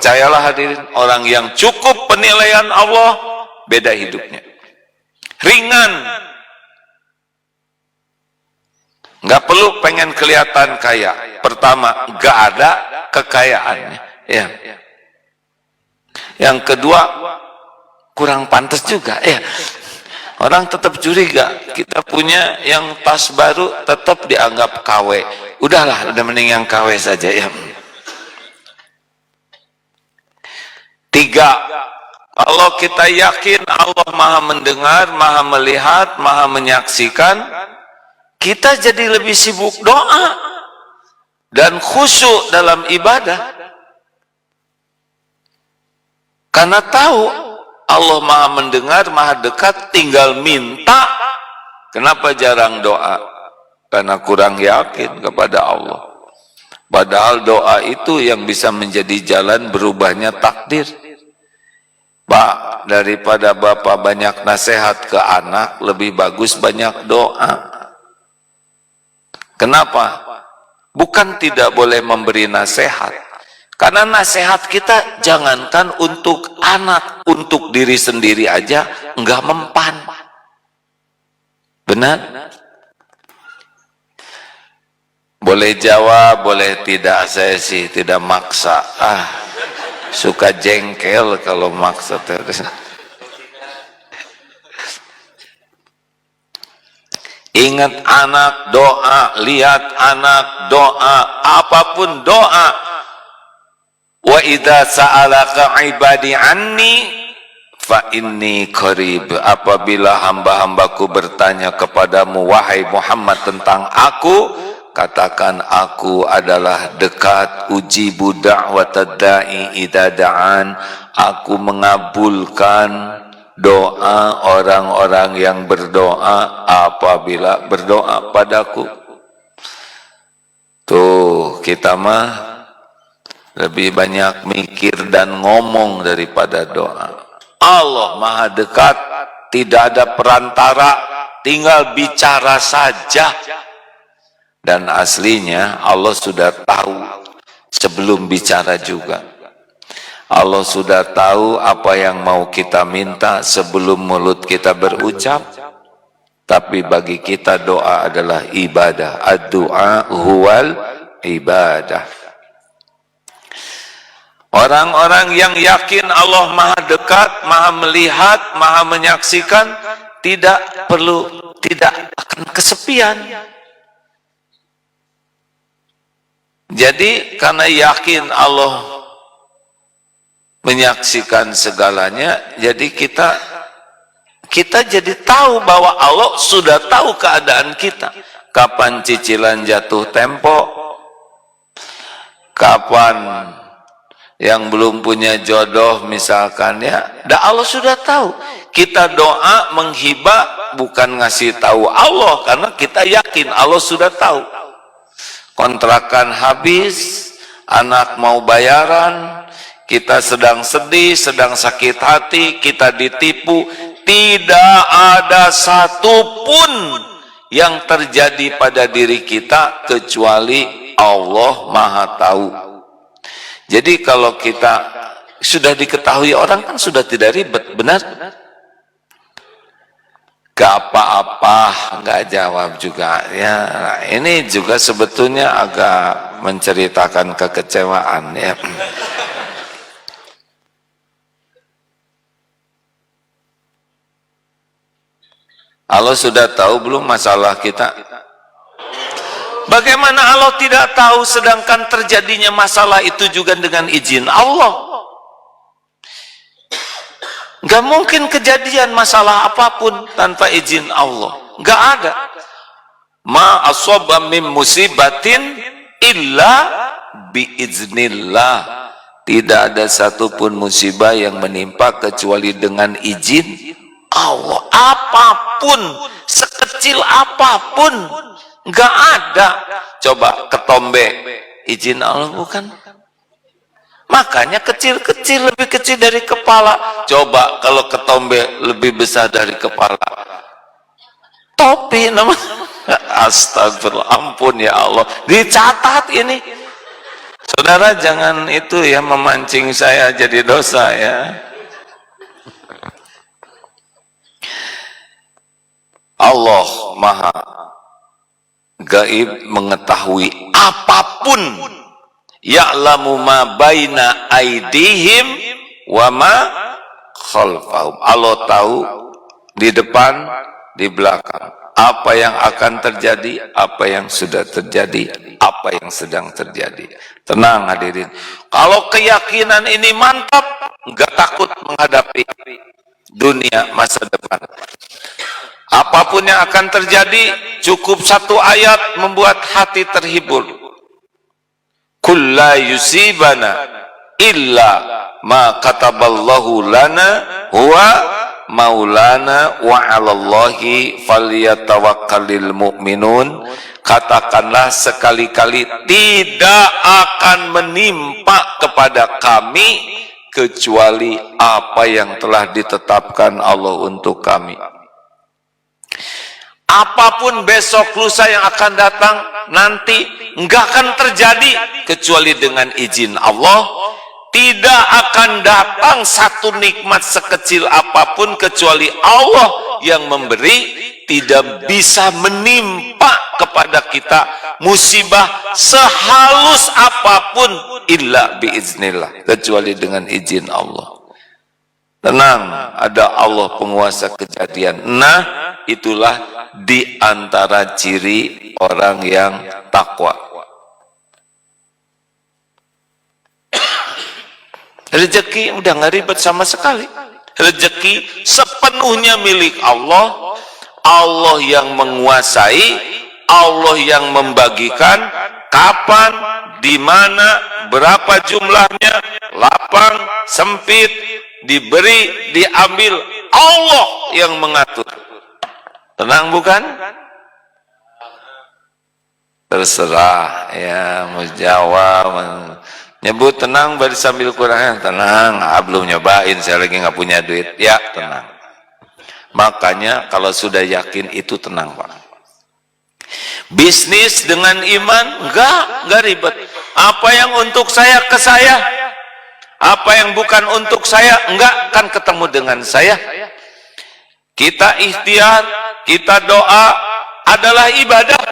Percayalah hadirin, orang yang cukup penilaian Allah, beda hidupnya. Ringan. Nggak perlu pengen kelihatan kaya. Pertama, nggak ada kekayaannya. Ya. Yang kedua, kurang pantas juga. Ya. Orang tetap curiga. Kita punya yang tas baru tetap dianggap KW. Udahlah, udah mending yang KW saja ya. 3. Kalau kita yakin Allah Maha mendengar, Maha melihat, Maha menyaksikan, kita jadi lebih sibuk doa dan khusyuk dalam ibadah. Karena tahu Allah Maha mendengar, Maha dekat, tinggal minta. Kenapa jarang doa? Karena kurang yakin kepada Allah. Padahal doa itu yang bisa menjadi jalan berubahnya takdir. Pak, daripada Bapak banyak nasihat ke anak, lebih bagus banyak doa. Kenapa? Bukan tidak boleh memberi nasihat. Karena nasihat kita jangankan untuk anak, untuk diri sendiri aja enggak mempan. Benar? Boleh jawab, boleh tidak, saya sih tidak maksa. Suka jengkel kalau maksa terus. Ingat anak doa, lihat anak doa, apapun doa. Wa idza sa'alaka ibadi anni fa inni qarib. Apabila hamba-hambaku bertanya kepadamu wahai Muhammad tentang aku, katakan aku adalah dekat. Ujibu da'watad da'i idza da'an. Aku mengabulkan doa orang-orang yang berdoa apabila berdoa padaku. Tuh, kita mah lebih banyak mikir dan ngomong daripada doa. Allah Maha dekat, tidak ada perantara, tinggal bicara saja. Dan aslinya Allah sudah tahu sebelum bicara juga. Allah sudah tahu apa yang mau kita minta sebelum mulut kita berucap. Tapi bagi kita doa adalah ibadah. Ad-du'a huwal ibadah. Orang-orang yang yakin Allah Maha dekat, Maha melihat, Maha menyaksikan, tidak akan kesepian. Jadi karena yakin Allah menyaksikan segalanya, jadi kita jadi tahu bahwa Allah sudah tahu keadaan kita. Kapan cicilan jatuh tempo, kapan yang belum punya jodoh misalkan ya, Allah sudah tahu. Kita doa menghibah bukan ngasih tahu Allah, karena kita yakin Allah sudah tahu. Kontrakan habis, anak mau bayaran, kita sedang sedih, sedang sakit hati, kita ditipu, tidak ada satupun yang terjadi pada diri kita kecuali Allah Maha tahu. Jadi kalau kita sudah diketahui orang kan sudah tidak ribet, benar? Gak apa-apa, gak jawab juga ya. Nah, ini juga sebetulnya agak menceritakan kekecewaan ya. Allah sudah tahu belum masalah kita? Bagaimana Allah tidak tahu sedangkan terjadinya masalah itu juga dengan izin Allah? Gak mungkin kejadian masalah apapun tanpa izin Allah. Gak ada. Ma asaba min musibatin illa biiznillah. Tidak ada satupun musibah yang menimpa kecuali dengan izin Allah. Apapun, sekecil apapun, gak ada. Coba ketombe, izin Allah bukan? Makanya kecil-kecil, lebih kecil dari kepala. Coba kalau ketombe lebih besar dari kepala, topi namanya. Astagfirullah, ampun ya Allah, dicatat ini. Saudara jangan itu ya memancing saya jadi dosa ya. Allah Maha gaib, mengetahui apapun. Ya'lamu ma baina aidihim wa ma khalfahum. Allah tahu di depan, di belakang, apa yang akan terjadi, apa yang sudah terjadi, apa yang sedang terjadi. Tenang hadirin, kalau keyakinan ini mantap, nggak takut menghadapi dunia masa depan. Apapun yang akan terjadi, cukup satu ayat membuat hati terhibur. Kulla yusibana illa ma kataballahu lana huwa maulana wa 'alallahi falyatawakkalul mu'minun. Katakanlah sekali-kali tidak akan menimpa kepada kami kecuali apa yang telah ditetapkan Allah untuk kami. Apapun besok lusa yang akan datang nanti enggak akan terjadi kecuali dengan izin Allah. Tidak akan datang satu nikmat sekecil apapun kecuali Allah yang memberi. Tidak bisa menimpa kepada kita musibah sehalus apapun illa biiznillah, kecuali dengan izin Allah. Tenang, ada Allah penguasa kejadian. Nah, itulah di antara ciri orang yang takwa. Rezeki udah nggak ribet sama sekali. Rezeki sepenuhnya milik Allah. Allah yang menguasai, Allah yang membagikan, kapan, di mana, berapa jumlahnya, lapang, sempit, diberi, diambil, Allah yang mengatur. Tenang bukan? Terserah ya, mau jawab, nyebut tenang baru sambil kurangnya tenang. Belum nyobain, saya lagi nggak punya duit. Ya tenang. Makanya kalau sudah yakin itu tenang Pak. Bisnis dengan iman enggak ribet. Apa yang untuk saya ke saya, apa yang bukan untuk saya enggak akan ketemu dengan saya. Kita ikhtiar, kita doa adalah ibadah.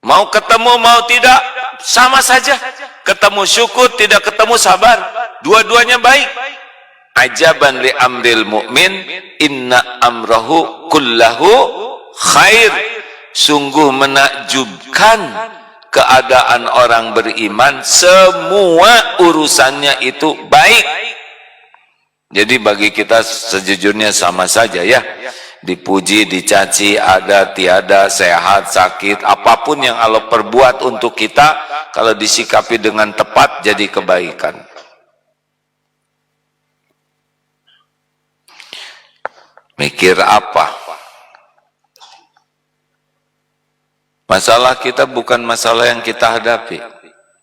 Mau ketemu mau tidak sama saja. Ketemu syukur, tidak ketemu sabar, dua-duanya baik. Ajaban li amril mu'min inna amrahu kullahu khair. Sungguh menakjubkan keadaan orang beriman, semua urusannya itu baik. Jadi bagi kita sejujurnya sama saja ya, dipuji, dicaci, ada, tiada, sehat, sakit, apapun yang Allah perbuat untuk kita, kalau disikapi dengan tepat jadi kebaikan. Mikir apa? Masalah kita bukan masalah yang kita hadapi.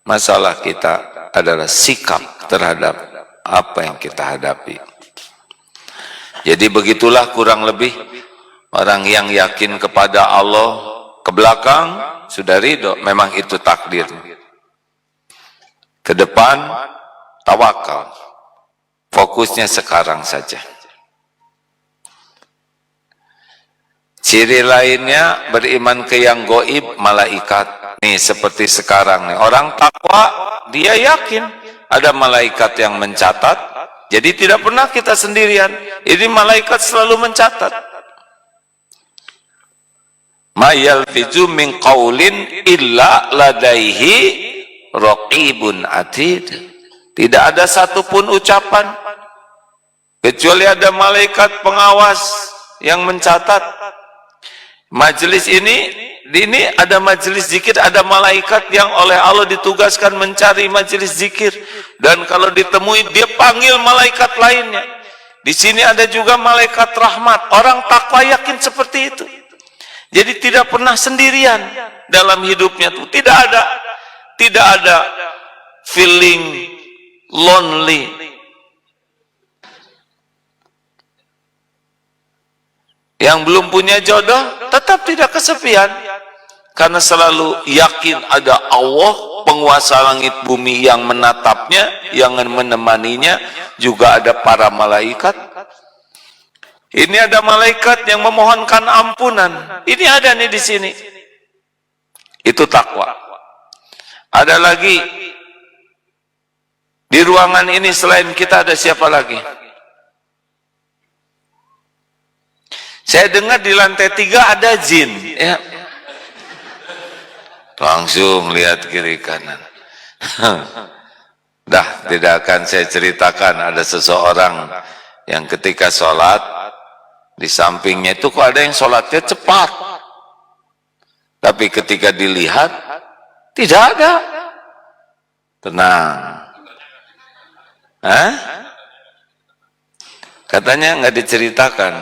Masalah kita adalah sikap terhadap apa yang kita hadapi. Jadi begitulah kurang lebih orang yang yakin kepada Allah, ke belakang sudah ridho, memang itu takdir. Ke depan tawakal. Fokusnya sekarang saja. Ciri lainnya beriman ke yang goib, malaikat. Nih seperti sekarang nih, orang takwa dia yakin ada malaikat yang mencatat. Jadi tidak pernah kita sendirian. Ini malaikat selalu mencatat. Ma yalfizu min qaulin illa ladaihi raqibun atid. Tidak ada satupun ucapan kecuali ada malaikat pengawas yang mencatat. Majelis ini ada majelis zikir, ada malaikat yang oleh Allah ditugaskan mencari majelis zikir, dan kalau ditemui dia panggil malaikat lainnya. Di sini ada juga malaikat rahmat. Orang takwa yakin seperti itu. Jadi tidak pernah sendirian dalam hidupnya tuh. Tidak ada feeling lonely. Yang belum punya jodoh tetap tidak kesepian, karena selalu yakin ada Allah penguasa langit bumi yang menatapnya, yang menemaninya, juga ada para malaikat. Ini ada malaikat yang memohonkan ampunan. Ini ada nih di sini. Itu takwa. Ada lagi di ruangan ini selain kita ada siapa lagi? Saya dengar di lantai 3 ada jin, ya. Langsung lihat kiri kanan. Dah, tidak akan saya ceritakan. Ada seseorang yang ketika sholat, di sampingnya itu kok ada yang sholatnya cepat. Tapi ketika dilihat, tidak ada. Tenang. Hah? Katanya nggak diceritakan.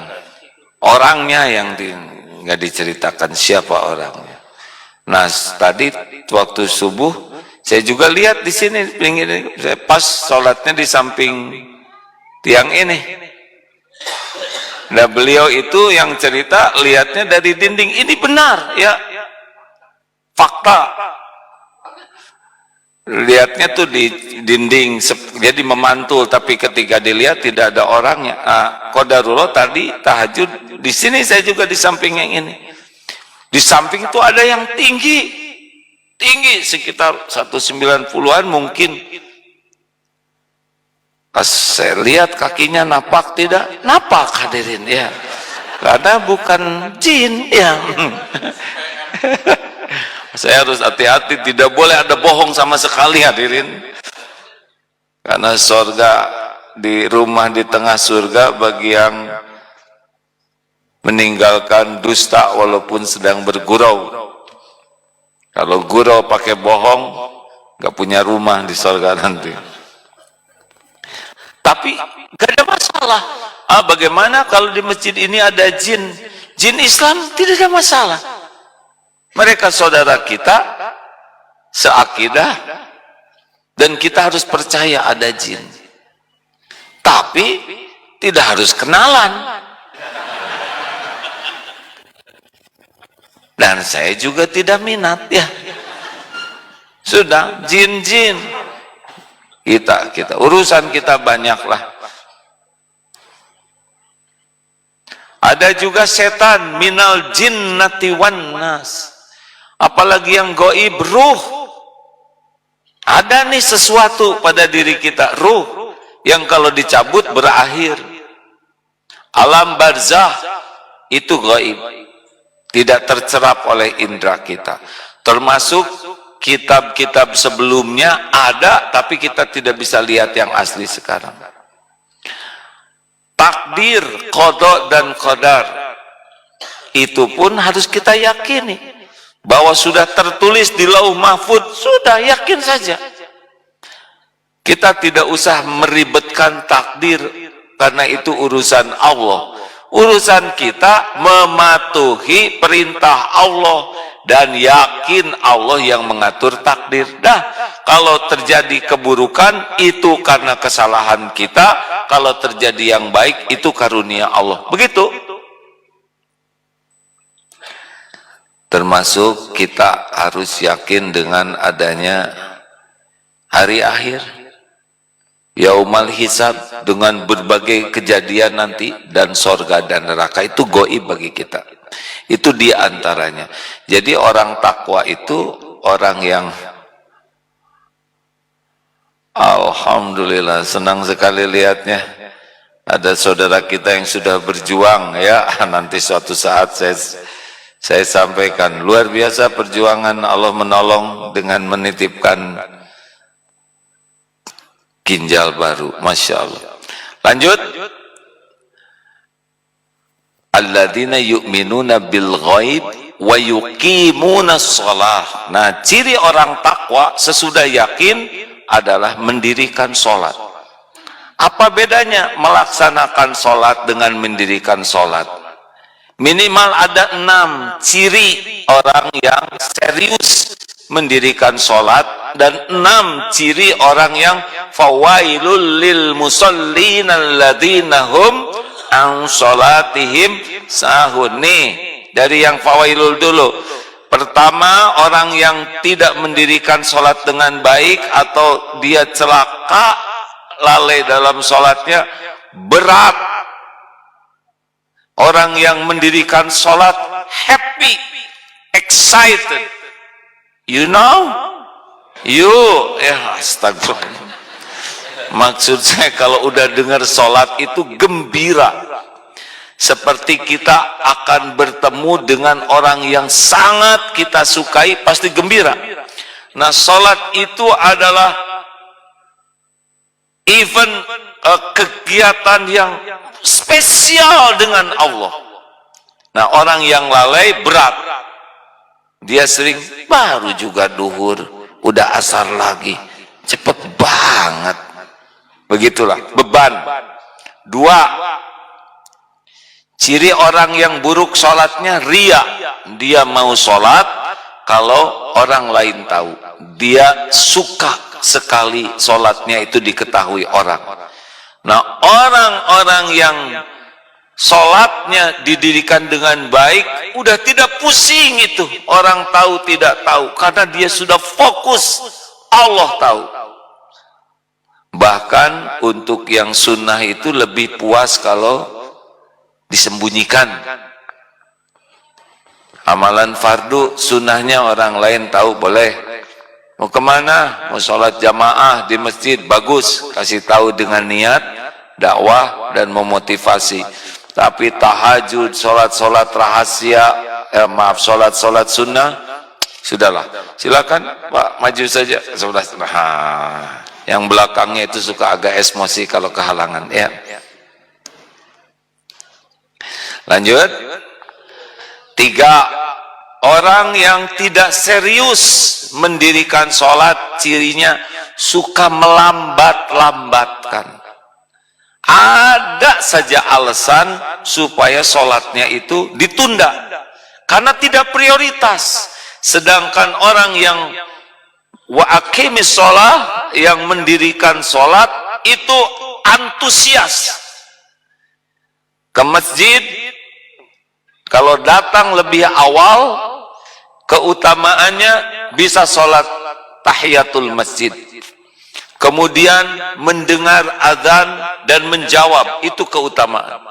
Orangnya yang nggak diceritakan siapa orangnya. Nah, tadi waktu subuh saya juga lihat di sini, saya pas sholatnya di samping tiang ini. Nah, beliau itu yang cerita lihatnya dari dinding. Ini benar, ya, fakta. Lihatnya tuh di dinding, jadi memantul, tapi ketika dilihat tidak ada orangnya. Qadarullah tadi tahajud di sini, saya juga di samping yang ini. Di samping itu ada yang tinggi sekitar 190-an mungkin. Pas saya lihat kakinya napak, tidak napak hadirin, ya, karena bukan jin, ya. Saya harus hati-hati, tidak boleh ada bohong sama sekali hadirin, karena surga, di rumah di tengah surga bagi yang meninggalkan dusta walaupun sedang bergurau. Kalau gurau pakai bohong, gak punya rumah di surga nanti. Tapi gak ada masalah. Bagaimana kalau di masjid ini ada jin? Jin Islam tidak ada masalah. Mereka saudara kita, seakidah, dan kita harus percaya ada jin. Tapi tidak harus kenalan. Dan saya juga tidak minat, ya. Sudah, jin-jin. Kita urusan kita banyaklah. Ada juga setan, minal jinnati wan nas. Apalagi yang gaib, ruh. Ada nih sesuatu pada diri kita, ruh, yang kalau dicabut berakhir. Alam barzah itu gaib, tidak tercerap oleh indera kita. Termasuk kitab-kitab sebelumnya ada, tapi kita tidak bisa lihat yang asli sekarang. Takdir, qada dan qadar, itu pun harus kita yakini bahwa sudah tertulis di Lauh Mahfuz. Sudah, yakin saja. Kita tidak usah meribetkan takdir, karena itu urusan Allah. Urusan kita mematuhi perintah Allah dan yakin Allah yang mengatur takdir. Dah, kalau terjadi keburukan itu karena kesalahan kita, kalau terjadi yang baik itu karunia Allah. Begitu. Termasuk kita harus yakin dengan adanya hari akhir, yaumal hisab, dengan berbagai kejadian nanti, dan sorga dan neraka. Itu gaib bagi kita. Itu diantaranya. Jadi orang takwa itu orang yang, alhamdulillah, senang sekali lihatnya. Ada saudara kita yang sudah berjuang, ya. Nanti suatu saat saya sampaikan, luar biasa perjuangan, Allah menolong dengan menitipkan ginjal baru, Masya Allah. Lanjut. Alladzina yu'minuna bil ghaib wa yuqimuna shalah. Nah, ciri orang takwa sesudah yakin adalah mendirikan sholat. Apa bedanya melaksanakan sholat dengan mendirikan sholat? Minimal ada 6 ciri orang yang serius mendirikan sholat, dan 6 ciri orang yang fawailul lil musallin alladzina hum an sholatihim sahun. Nih, dari yang fawailul dulu. Pertama, orang yang tidak mendirikan sholat dengan baik atau dia celaka, lalai dalam sholatnya, berat. Orang yang mendirikan sholat happy, excited, you know, astagfirullah. Maksud saya kalau udah dengar sholat itu gembira. Seperti kita akan bertemu dengan orang yang sangat kita sukai, pasti gembira. Nah, sholat itu adalah event, kegiatan yang spesial dengan Allah. Nah, orang yang lalai berat. Dia sering, baru juga duhur, udah asar lagi. Cepet banget. Begitulah, beban. Dua, ciri orang yang buruk sholatnya ria. Dia mau sholat kalau orang lain tahu. Dia suka sekali sholatnya itu diketahui orang. Nah, orang-orang yang sholatnya didirikan dengan baik, udah tidak pusing itu. Orang tahu tidak tahu, karena dia sudah fokus. Allah tahu. Bahkan untuk yang sunnah itu lebih puas kalau disembunyikan. Amalan fardu sunnahnya orang lain tahu boleh. Mau kemana? Mau sholat jamaah di masjid, bagus. Kasih tahu dengan niat dakwah dan memotivasi. Tapi tahajud, sholat rahasia, sholat sunnah, sudahlah. Silakan Pak, maju saja. Yang belakangnya itu suka agak emosi kalau kehalangan. Ya. Lanjut. 3, orang yang tidak serius mendirikan sholat, cirinya suka melambat-lambatkan. Ada saja alasan supaya sholatnya itu ditunda, karena tidak prioritas. Sedangkan orang yang wa aqimis sholat, yang mendirikan sholat itu antusias. Ke masjid, kalau datang lebih awal, keutamaannya bisa sholat tahiyatul masjid. Kemudian mendengar azan dan menjawab, itu keutamaan.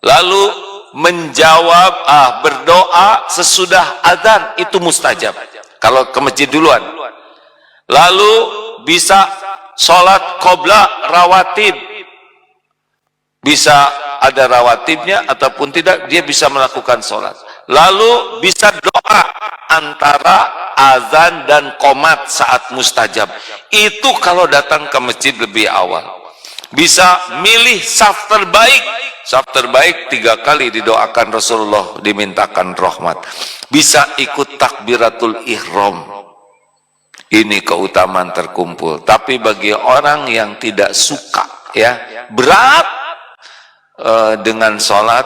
Lalu menjawab, berdoa sesudah azan, itu mustajab. Kalau ke masjid duluan. Lalu bisa sholat qobla rawatib. Bisa ada rawatibnya ataupun tidak, dia bisa melakukan sholat. Lalu bisa doa antara azan dan qomat saat mustajab. Itu kalau datang ke masjid lebih awal. Bisa milih saf terbaik. Saf terbaik 3 kali didoakan Rasulullah, dimintakan rahmat. Bisa ikut takbiratul ihram. Ini keutamaan terkumpul. Tapi bagi orang yang tidak suka, ya, berat dengan sholat,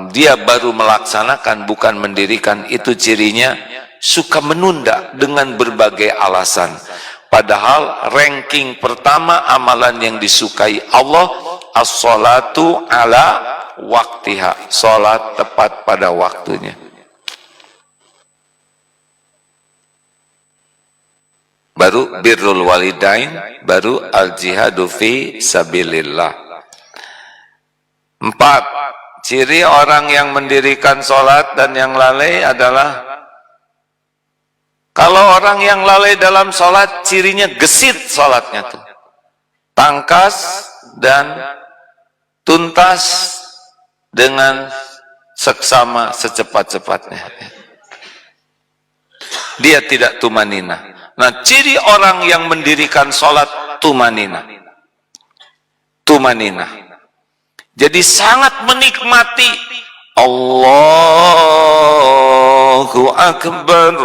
dia baru melaksanakan bukan mendirikan, itu cirinya suka menunda dengan berbagai alasan. Padahal ranking pertama amalan yang disukai Allah, as-sholatu ala waktiha, sholat tepat pada waktunya. Baru birrul walidain, baru al-jihadu fi sabilillah. 4, ciri orang yang mendirikan sholat dan yang lalai adalah, kalau orang yang lalai dalam sholat, cirinya gesit sholatnya tuh, tangkas dan tuntas dengan seksama secepat-cepatnya. Dia tidak tumanina. Nah, ciri orang yang mendirikan sholat tumanina. Jadi sangat menikmati Allahu Akbar.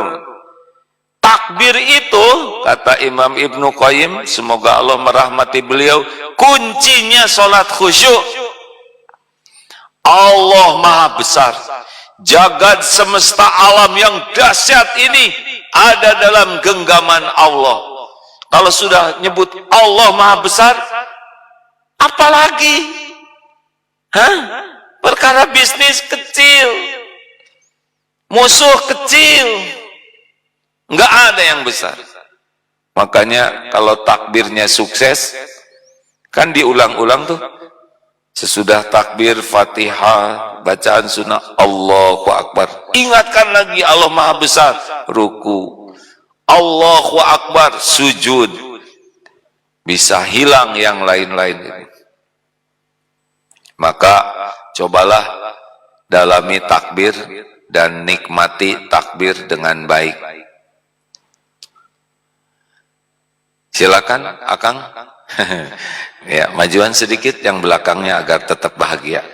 Takbir itu, kata Imam Ibnu Qayyim, semoga Allah merahmati beliau, kuncinya sholat khusyuk. Allah Maha Besar. Jagad semesta alam yang dahsyat ini ada dalam genggaman Allah. Kalau sudah nyebut Allah Maha Besar, apalagi? Perkara bisnis kecil, musuh kecil, Nggak ada yang besar. Makanya kalau takbirnya sukses, kan diulang-ulang tuh. Sesudah takbir Fatihah, bacaan sunnah, Allahu Akbar. Ingatkan lagi Allah Maha Besar, ruku. Allahu Akbar, sujud. Bisa hilang yang lain-lain. Maka cobalah dalami takbir dan nikmati takbir dengan baik. Silakan Akang. Ya, majuan sedikit yang belakangnya agar tetap bahagia.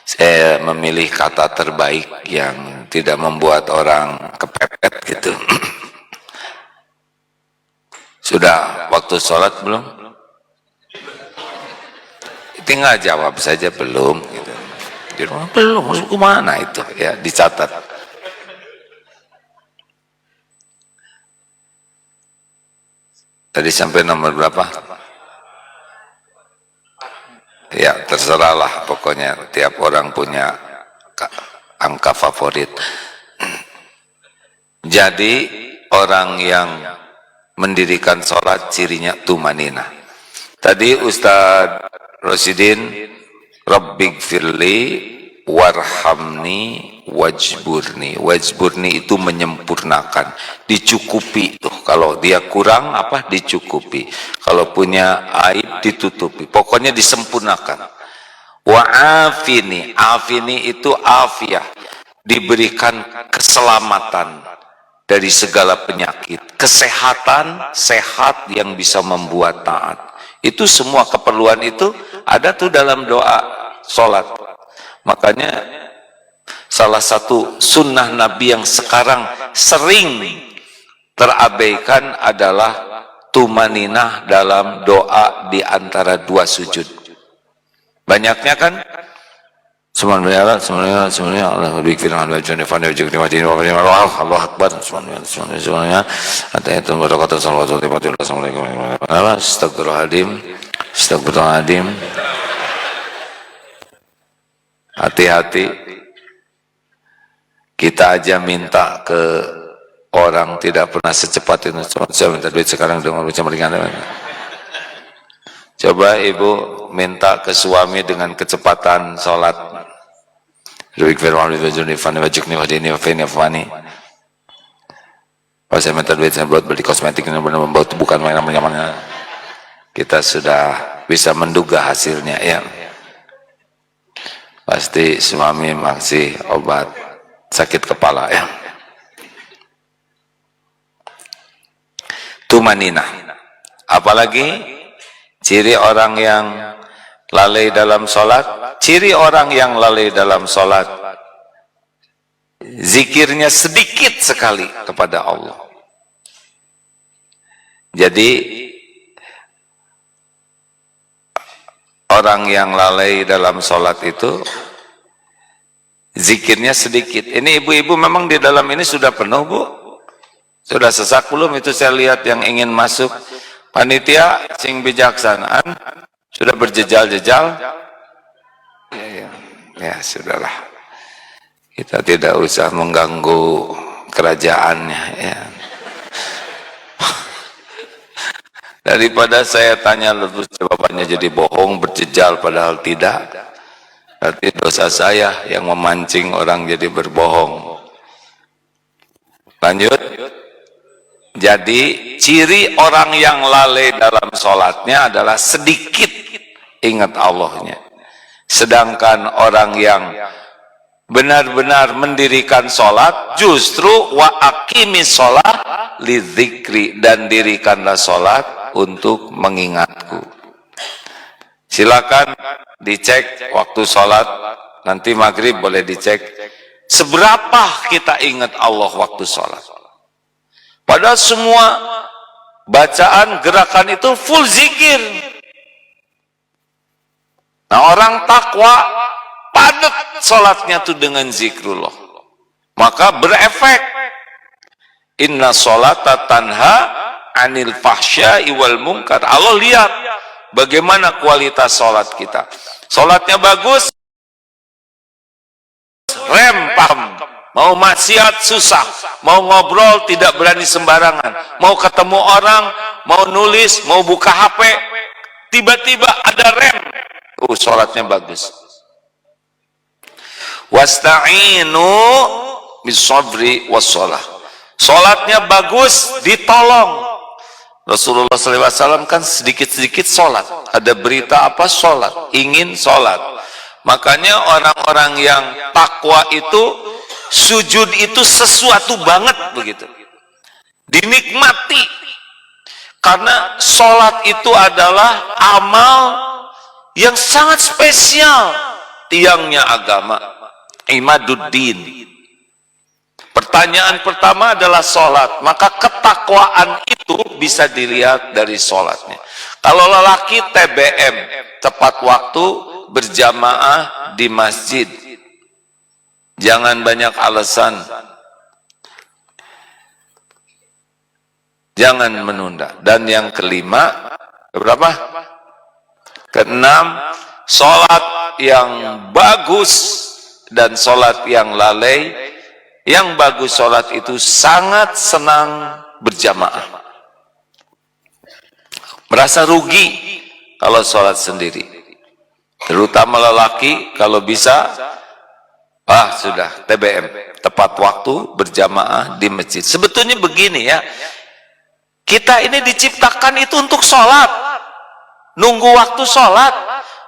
Saya memilih kata terbaik yang tidak membuat orang kepepet gitu. Sudah waktu sholat belum? Tinggal jawab saja belum. Gitu. Di rumah belum, masuk ke mana itu? Ya, dicatat. Tadi sampai nomor berapa? Ya, terserahlah pokoknya. Tiap orang punya angka favorit. Jadi, orang yang mendirikan sholat cirinya tumanina. Tadi Ustadz Rosidin, Rabbighfirli warhamni wajburni. Wajburni itu menyempurnakan, dicukupi tuh. Kalau dia kurang apa? Dicukupi. Kalau punya aib ditutupi. Pokoknya disempurnakan. Wa'afini, afini itu afiah, diberikan keselamatan dari segala penyakit, kesehatan, sehat yang bisa membuat taat. Itu semua keperluan itu ada tuh dalam doa sholat. Makanya salah satu sunnah Nabi yang sekarang sering terabaikan adalah tumaninah dalam doa di antara dua sujud. Banyaknya kan Subhanallah, subhanallah, subhanallah, Allah berfirman, Allah Jannah wajib nikmatin wa Allah Akbar, subhanallah, subhanallah, atayatun barakatuh salawatu tibatul assalamualaikum warahmatullahi wabarakatuh. Astagfirullahaladzim, astagfirullahaladzim. Hati-hati, kita aja minta ke orang tidak pernah secepat itu. Saya minta duit sekarang dengan macam ringan. Coba ibu minta ke suami dengan kecepatan sholat. Pas saya minta duit saya buat beli kosmetik ini benar membawa bukan mainan. Kita sudah bisa menduga hasilnya ya. Pasti suami masih obat sakit kepala ya. Tumaninah. Apalagi ciri orang yang lalai dalam sholat. Ciri orang yang lalai dalam sholat, zikirnya sedikit sekali kepada Allah. Jadi orang yang lalai dalam sholat itu zikirnya sedikit. Ini ibu-ibu memang di dalam ini sudah penuh bu? Sudah sesak belum? Itu saya lihat yang ingin masuk. Panitia sing bijaksanaan sudah berjejal-jejal. Ya sudahlah, kita tidak usah mengganggu kerajaannya ya. Daripada saya tanya terus jawabannya jadi bohong, berjejal padahal tidak. Berarti dosa saya yang memancing orang jadi berbohong. Lanjut. Jadi ciri orang yang lalai dalam sholatnya adalah sedikit ingat Allahnya. Sedangkan orang yang benar-benar mendirikan sholat justru wa aqimis sholat lidzikri, dan dirikanlah sholat untuk mengingatku. Silakan dicek waktu sholat, nanti maghrib boleh dicek seberapa kita ingat Allah waktu sholat. Padahal semua bacaan gerakan itu full zikir. Nah orang takwa padat sholatnya tuh dengan zikrullah, maka berefek. Inna sholata tanha anil fahsya'i wal munkar. Allah lihat bagaimana kualitas sholat kita. Sholatnya bagus, rem paham, mau maksiat susah, mau ngobrol tidak berani sembarangan, mau ketemu orang, mau nulis, mau buka HP, tiba-tiba ada rem, sholatnya bagus. Wasta'inu bis-sabri was-shalah, sholatnya bagus, ditolong. Rasulullah SAW kan sedikit-sedikit sholat, ada berita apa, sholat, ingin sholat. Makanya orang-orang yang takwa itu, sujud itu sesuatu banget begitu, dinikmati, karena sholat itu adalah amal yang sangat spesial, tiangnya agama, imaduddin. Pertanyaan pertama adalah sholat, maka ketakwaan itu bisa dilihat dari sholatnya. Kalau lelaki TBM, tepat waktu, berjamaah di masjid, jangan banyak alasan, jangan menunda. Dan yang kelima, berapa? Keenam, sholat yang bagus dan sholat yang lalai. Yang bagus sholat itu sangat senang berjamaah, merasa rugi kalau sholat sendiri, terutama lelaki. Kalau bisa, sudah TBM, tepat waktu, berjamaah di masjid. Sebetulnya begini ya, kita ini diciptakan itu untuk sholat, nunggu waktu sholat,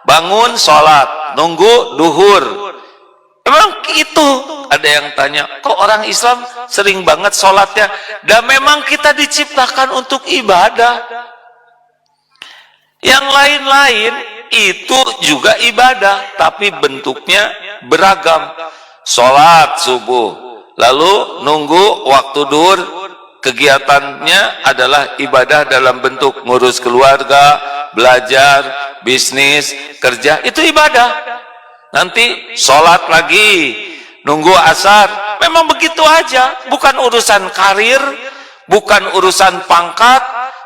bangun sholat, nunggu duhur. Emang itu, ada yang tanya, kok orang Islam sering banget sholatnya? Dan memang kita diciptakan untuk ibadah. Yang lain-lain itu juga ibadah, tapi bentuknya beragam. Sholat subuh, lalu nunggu waktu duhur, kegiatannya adalah ibadah dalam bentuk ngurus keluarga, belajar, bisnis, kerja, itu ibadah. Nanti sholat lagi, nunggu asar, memang begitu aja. Bukan urusan karir, bukan urusan pangkat,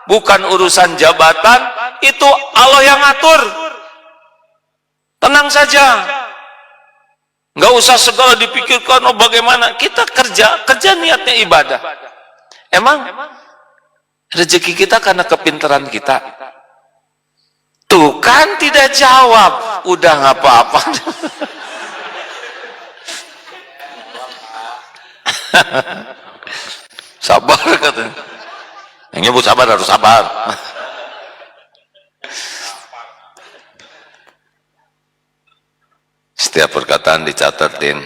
bukan urusan jabatan, itu Allah yang ngatur. Tenang saja, nggak usah segala dipikirkan, bagaimana. Kita kerja niatnya ibadah. Emang rezeki kita karena kepintaran kita? Tuh kan tidak jawab, udah nggak apa-apa. Sabar katanya. Yang nyebut sabar harus sabar. Setiap perkataan dicatatin.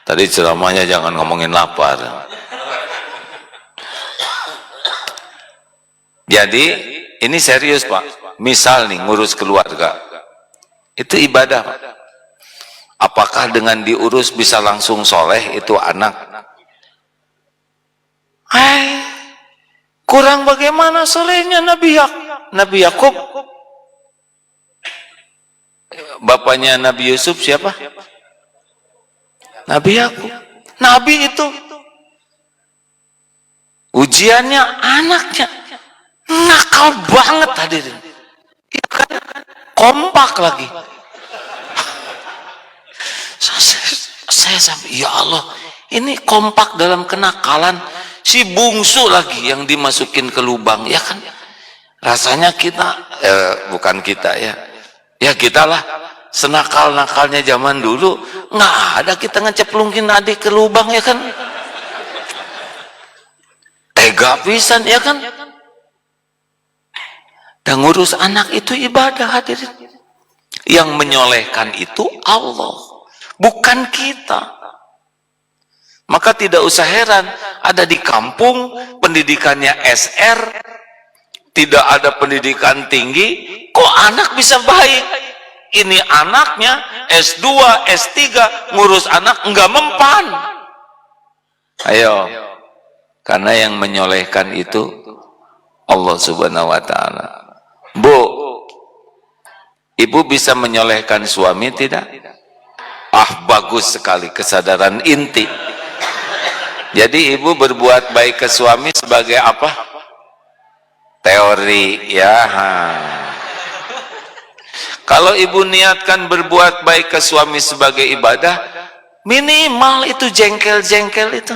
Tadi ceramahnya jangan ngomongin lapar. Jadi ini serius Pak, misal nih ngurus keluarga, itu ibadah Pak. Apakah dengan diurus bisa langsung soleh itu anak? Kurang bagaimana solehnya Nabi Yakub? Bapaknya Nabi Yusuf siapa? Nabi Yakub. Nabi itu ujiannya anaknya. Nakal banget hadirin, ya kan? Kompak lagi. Saya sampai, ya Allah, ini kompak dalam kenakalan. Si bungsu lagi yang dimasukin ke lubang, ya kan? Rasanya kita, bukan kita ya, ya kita lah, senakal-nakalnya zaman dulu, nggak ada kita ngeceplungin adik ke lubang, ya kan? Tega pisan, ya kan? Dan ngurus anak itu ibadah hadirin. Yang menyolehkan itu Allah, bukan kita. Maka tidak usah heran, ada di kampung pendidikannya SR, tidak ada pendidikan tinggi, kok anak bisa baik? Ini anaknya S2, S3, ngurus anak enggak mempan. Ayo, karena yang menyolehkan itu Allah Subhanahu wa Ta'ala. Bu, ibu bisa menyolehkan suami tidak? Bagus sekali kesadaran inti. Jadi ibu berbuat baik ke suami sebagai apa? Teori ya. Kalau ibu niatkan berbuat baik ke suami sebagai ibadah, Minimal itu jengkel-jengkel itu.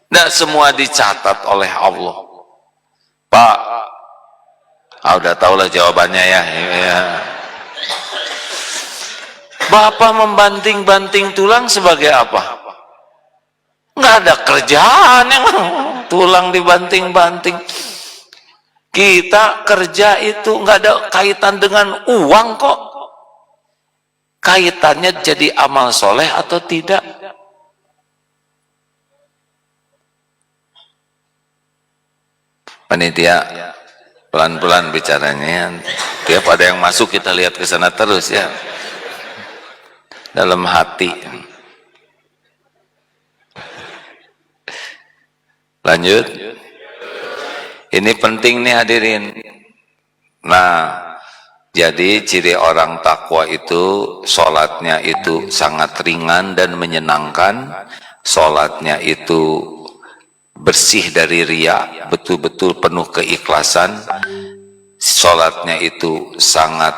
Tidak semua dicatat oleh Allah. Pak, udah tahulah jawabannya ya. Bapak membanting-banting tulang sebagai apa? Nggak ada kerjaan yang tulang dibanting-banting. Kita kerja itu nggak ada kaitan dengan uang kok. Kaitannya jadi amal soleh atau tidak. Panitia, pelan-pelan bicaranya. Tiap ada yang masuk kita lihat ke sana terus ya. Dalam hati. Lanjut. Ini penting nih hadirin. Nah, jadi ciri orang takwa itu sholatnya itu sangat ringan dan menyenangkan. Sholatnya itu bersih dari riya, betul-betul penuh keikhlasan. Sholatnya itu sangat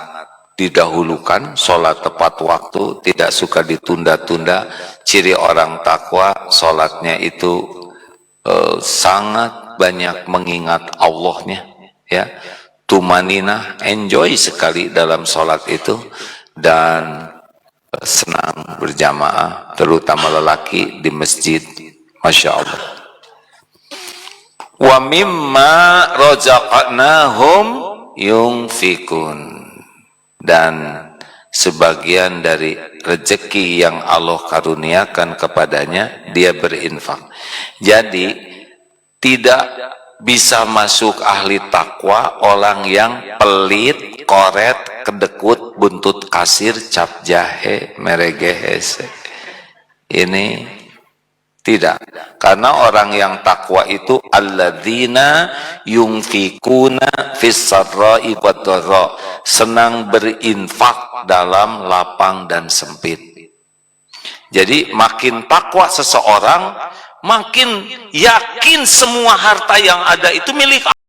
didahulukan, sholat tepat waktu, tidak suka ditunda-tunda. Ciri orang takwa, sholatnya itu sangat banyak mengingat Allahnya, ya. Tumanina, enjoy sekali dalam sholat itu, dan senang berjamaah, terutama lelaki di masjid. Masya Allah. Wa mimma razaqnahum yunfikun, dan sebagian dari rezeki yang Allah karuniakan kepadanya dia berinfak. Jadi tidak bisa masuk ahli takwa orang yang pelit, koret, kedekut, buntut kasir, cap jahe, meregehese. Ini tidak. Karena orang yang takwa itu alladzina yunfikuna fis sarra'i wad-dharra, senang berinfak dalam lapang dan sempit. Jadi makin takwa seseorang, makin yakin semua harta yang ada itu milik Allah.